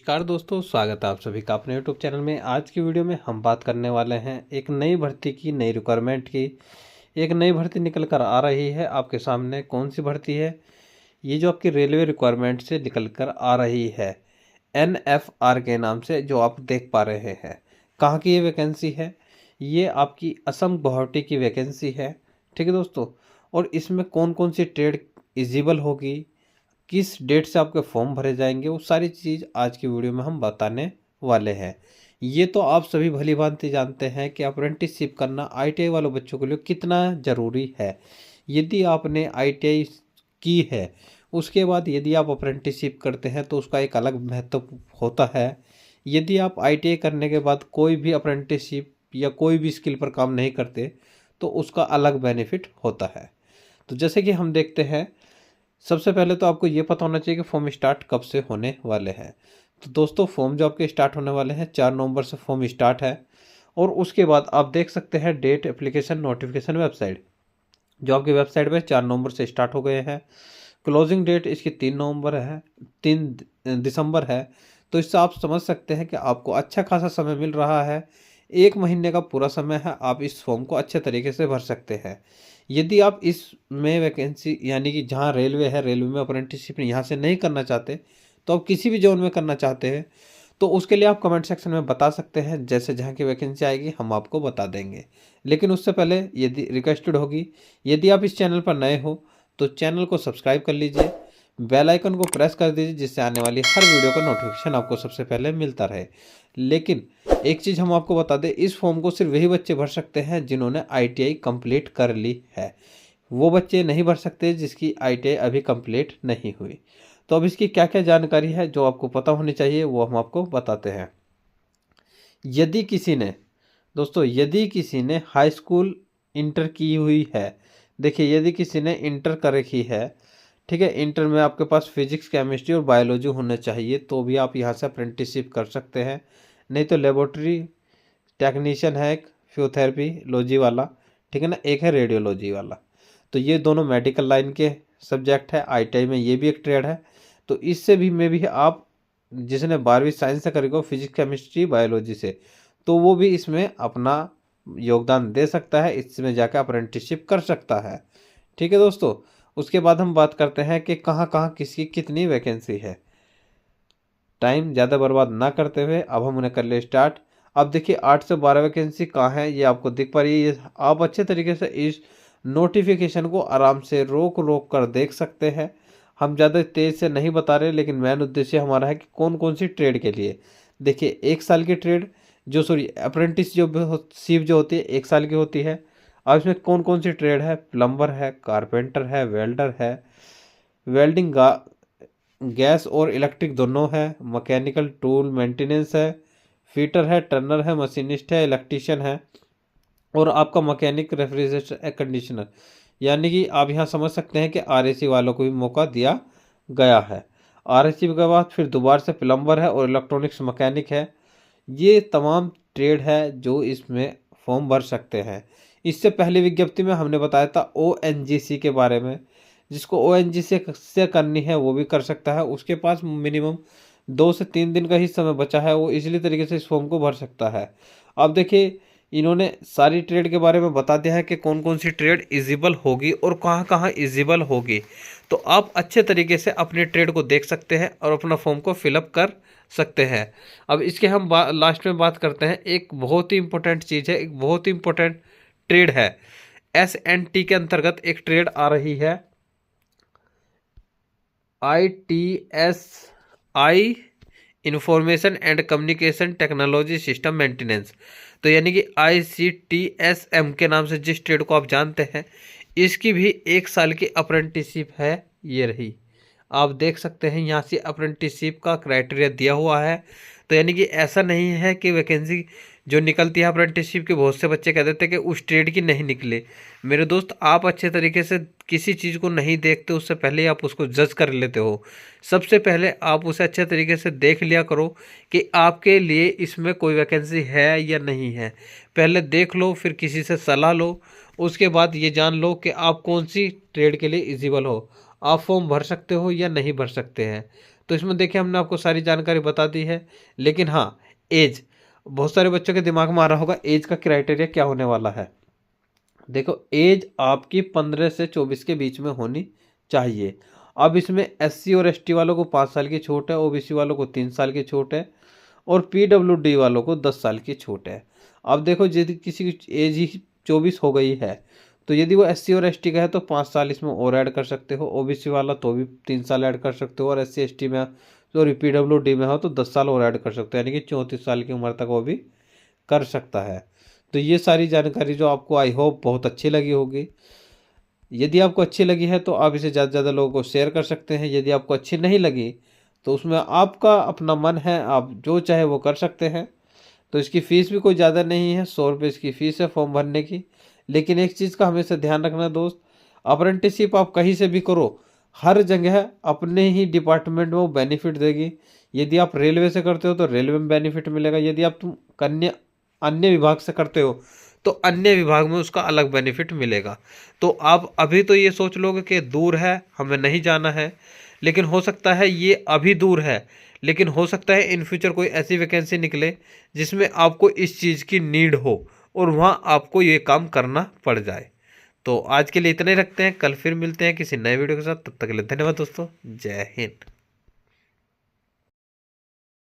नमस्कार दोस्तों, स्वागत है आप सभी का अपने यूट्यूब चैनल में। आज की वीडियो में हम बात करने वाले हैं एक नई भर्ती की, नई रिक्वायरमेंट की। एक नई भर्ती निकल कर आ रही है आपके सामने। कौन सी भर्ती है? ये जो आपकी रेलवे रिक्वायरमेंट से निकल कर आ रही है, NFR के नाम से, जो आप देख पा रहे हैं। कहाँ की ये वैकेंसी है? ये आपकी असम गुवाहाटी की वैकेंसी है। ठीक है दोस्तों। और इसमें कौन कौन सी ट्रेड इजिबल होगी, किस डेट से आपके फॉर्म भरे जाएंगे, वो सारी चीज़ आज की वीडियो में हम बताने वाले हैं। ये तो आप सभी भली भांति जानते हैं कि अप्रेंटिसशिप करना ITI वालों बच्चों के लिए कितना ज़रूरी है। यदि आपने ITI की है, उसके बाद यदि आप अप्रेंटिसशिप करते हैं तो उसका एक अलग महत्व होता है। यदि आप ITI करने के बाद कोई भी अप्रेंटिसशिप या कोई भी स्किल पर काम नहीं करते तो उसका अलग बेनिफिट होता है। तो जैसे कि हम देखते हैं, सबसे पहले तो आपको ये पता होना चाहिए कि फॉर्म स्टार्ट कब से होने वाले हैं। तो दोस्तों, फॉर्म जो आपके स्टार्ट होने वाले हैं, 4 नवंबर से फॉर्म स्टार्ट है। और उसके बाद आप देख सकते हैं डेट, एप्लीकेशन, नोटिफिकेशन, वेबसाइट, जो आपकी वेबसाइट पे 4 नवंबर से स्टार्ट हो गए हैं। क्लोजिंग डेट इसकी 3 नवंबर है, 3 दिसंबर है। तो इससे आप समझ सकते हैं कि आपको अच्छा खासा समय मिल रहा है। 1 महीने का पूरा समय है, आप इस फॉर्म को अच्छे तरीके से भर सकते हैं। यदि आप इसमें वैकेंसी, यानी कि जहाँ रेलवे है, रेलवे में अप्रेंटिसशिप यहाँ से नहीं करना चाहते, तो आप किसी भी जोन में करना चाहते हैं, तो उसके लिए आप कमेंट सेक्शन में बता सकते हैं। जैसे जहाँ की वैकेंसी आएगी हम आपको बता देंगे। लेकिन उससे पहले यदि रिक्वेस्टेड होगी, यदि आप इस चैनल पर नए हो तो चैनल को सब्सक्राइब कर लीजिए, बेल आइकन को प्रेस कर दीजिए, जिससे आने वाली हर वीडियो का नोटिफिकेशन आपको सबसे पहले मिलता रहे। लेकिन एक चीज़ हम आपको बता दें, इस फॉर्म को सिर्फ वही बच्चे भर सकते हैं जिन्होंने ITI कंप्लीट कर ली है। वो बच्चे नहीं भर सकते जिसकी ITI अभी कंप्लीट नहीं हुई। तो अब इसकी क्या क्या जानकारी है जो आपको पता होनी चाहिए, वो हम आपको बताते हैं। यदि किसी ने, दोस्तों, यदि किसी ने हाई स्कूल इंटर की हुई है, देखिए, यदि किसी ने इंटर कर रखी है, ठीक है, इंटर में आपके पास फिजिक्स, केमिस्ट्री और बायोलॉजी होना चाहिए, तो भी आप यहाँ से अप्रेंटिसशिप कर सकते हैं। नहीं तो लेबोरेटरी टेक्नीशियन है एक, फिजियोथेरेपी लॉजी वाला, ठीक है ना, एक है रेडियोलॉजी वाला। तो ये दोनों मेडिकल लाइन के सब्जेक्ट है। ITI में ये भी एक ट्रेड है। तो इससे भी में भी आप, जिसने 12वीं साइंस से करेगा, फिजिक्स, केमिस्ट्री, बायोलॉजी से, तो वो भी इसमें अपना योगदान दे सकता है, इसमें जाकर अप्रेंटिसशिप कर सकता है। ठीक है दोस्तों। उसके बाद हम बात करते हैं कि कहाँ कहाँ किसकी कितनी वैकेंसी है। टाइम ज़्यादा बर्बाद ना करते हुए अब हम उन्हें कर ले स्टार्ट। अब देखिए, 8 से 12 वैकेंसी कहाँ है, ये आपको दिख पा रही है। ये आप अच्छे तरीके से इस नोटिफिकेशन को आराम से रोक रोक कर देख सकते हैं। हम ज़्यादा तेज़ से नहीं बता रहे, लेकिन मेन उद्देश्य हमारा है कि कौन कौन सी ट्रेड के लिए। देखिए, 1 साल की ट्रेड, जो सॉरी अप्रेंटिस जो शिप जो होती है 1 साल की होती है। अब इसमें कौन कौन सी ट्रेड है? प्लम्बर है, कारपेंटर है, वेल्डर है, वेल्डिंग, गैस और इलेक्ट्रिक दोनों है, मैकेनिकल टूल मेंटेनेंस है, फिटर है, टर्नर है, मशीनिस्ट है, इलेक्ट्रीशियन है, और आपका मैकेनिक, रेफ्रिजरेटर, एयर कंडीशनर। यानी कि आप यहाँ समझ सकते हैं कि RAC वालों को भी मौका दिया गया है। RAC के बाद फिर दोबारा से प्लम्बर है और इलेक्ट्रॉनिक्स मैकेनिक है। ये तमाम ट्रेड है जो इसमें फॉर्म भर सकते हैं। इससे पहले विज्ञप्ति में हमने बताया था ONGC के बारे में। जिसको ONGC से करनी है वो भी कर सकता है। उसके पास मिनिमम 2 से 3 दिन का ही समय बचा है, वो इजीली तरीके से इस फॉर्म को भर सकता है। अब देखिए, इन्होंने सारी ट्रेड के बारे में बता दिया है कि कौन कौन सी ट्रेड इजिबल होगी और कहाँ कहाँ इजिबल होगी। तो आप अच्छे तरीके से अपनी ट्रेड को देख सकते हैं और अपना फॉर्म को फिलअप कर सकते हैं। अब इसके हम लास्ट में बात करते हैं। एक बहुत ही इंपॉर्टेंट चीज़ है, एक बहुत ही इंपॉर्टेंट ट्रेड है। SNT के अंतर्गत एक ट्रेड आ रही है, ITSI, information and communication technology system maintenance. तो यानी कि ICTSM के नाम से जिस ट्रेड को आप जानते हैं, इसकी भी 1 साल की अप्रेंटिसशिप है। ये रही, आप देख सकते हैं यहाँ से अप्रेंटिसशिप का क्राइटेरिया दिया हुआ है। तो यानी कि ऐसा नहीं है कि वैकेंसी जो निकलती है अप्रेंटिसशिप के, बहुत से बच्चे कह देते हैं कि उस ट्रेड की नहीं निकले। मेरे दोस्त, आप अच्छे तरीके से किसी चीज़ को नहीं देखते, उससे पहले ही आप उसको जज कर लेते हो। सबसे पहले आप उसे अच्छे तरीके से देख लिया करो कि आपके लिए इसमें कोई वैकेंसी है या नहीं है। पहले देख लो, फिर किसी से सलाह लो। उसके बाद ये जान लो कि आप कौन सी ट्रेड के लिए इजिबल हो, आप फॉर्म भर सकते हो या नहीं भर सकते हैं। तो इसमें देखिए हमने आपको सारी जानकारी बता दी है। लेकिन हाँ, एज, बहुत सारे बच्चों के दिमाग में आ रहा होगा एज का क्राइटेरिया क्या होने वाला है। देखो, एज आपकी 15 से 24 के बीच में होनी चाहिए। अब इसमें SC और ST वालों को 5 साल की छूट है, OBC वालों को 3 साल की छूट है और PWD वालों को 10 साल की छूट है। अब देखो, यदि किसी की एज ही 24 हो गई है तो यदि वो SC और ST का है तो 5 साल इसमें और ऐड कर सकते हो, OBC वाला तो भी 3 साल ऐड कर सकते हो, और SC ST में सॉरी PWD में हो तो 10 साल और ऐड कर सकते हो, यानी कि 34 साल की उम्र तक वो भी कर सकता है। तो ये सारी जानकारी जो आपको आई होप बहुत अच्छी लगी होगी। यदि आपको अच्छी लगी है तो आप इसे ज़्यादा से ज़्यादा लोगों को शेयर कर सकते हैं। यदि आपको अच्छी नहीं लगी तो उसमें आपका अपना मन है, आप जो चाहे वो कर सकते हैं। तो इसकी फ़ीस भी कोई ज़्यादा नहीं है, 100 रुपये इसकी फ़ीस है फॉर्म भरने की। लेकिन एक चीज़ का हमेशा ध्यान रखना दोस्त, अप्रेंटिसशिप आप कहीं से भी करो, हर जगह अपने ही डिपार्टमेंट में वो बेनिफिट देगी। यदि आप रेलवे से करते हो तो रेलवे में बेनिफिट मिलेगा, यदि आप तुम अन्य विभाग से करते हो तो अन्य विभाग में उसका अलग बेनिफिट मिलेगा। तो आप अभी तो ये सोच लोगे कि दूर है, हमें नहीं जाना है, लेकिन हो सकता है ये अभी दूर है, लेकिन हो सकता है इन फ्यूचर कोई ऐसी वैकेंसी निकले जिसमें आपको इस चीज़ की नीड हो और वहाँ आपको ये काम करना पड़ जाए। तो आज के लिए इतने रखते हैं, कल फिर मिलते हैं किसी नए वीडियो के साथ। तब तक के लिए धन्यवाद दोस्तों, जय हिंद।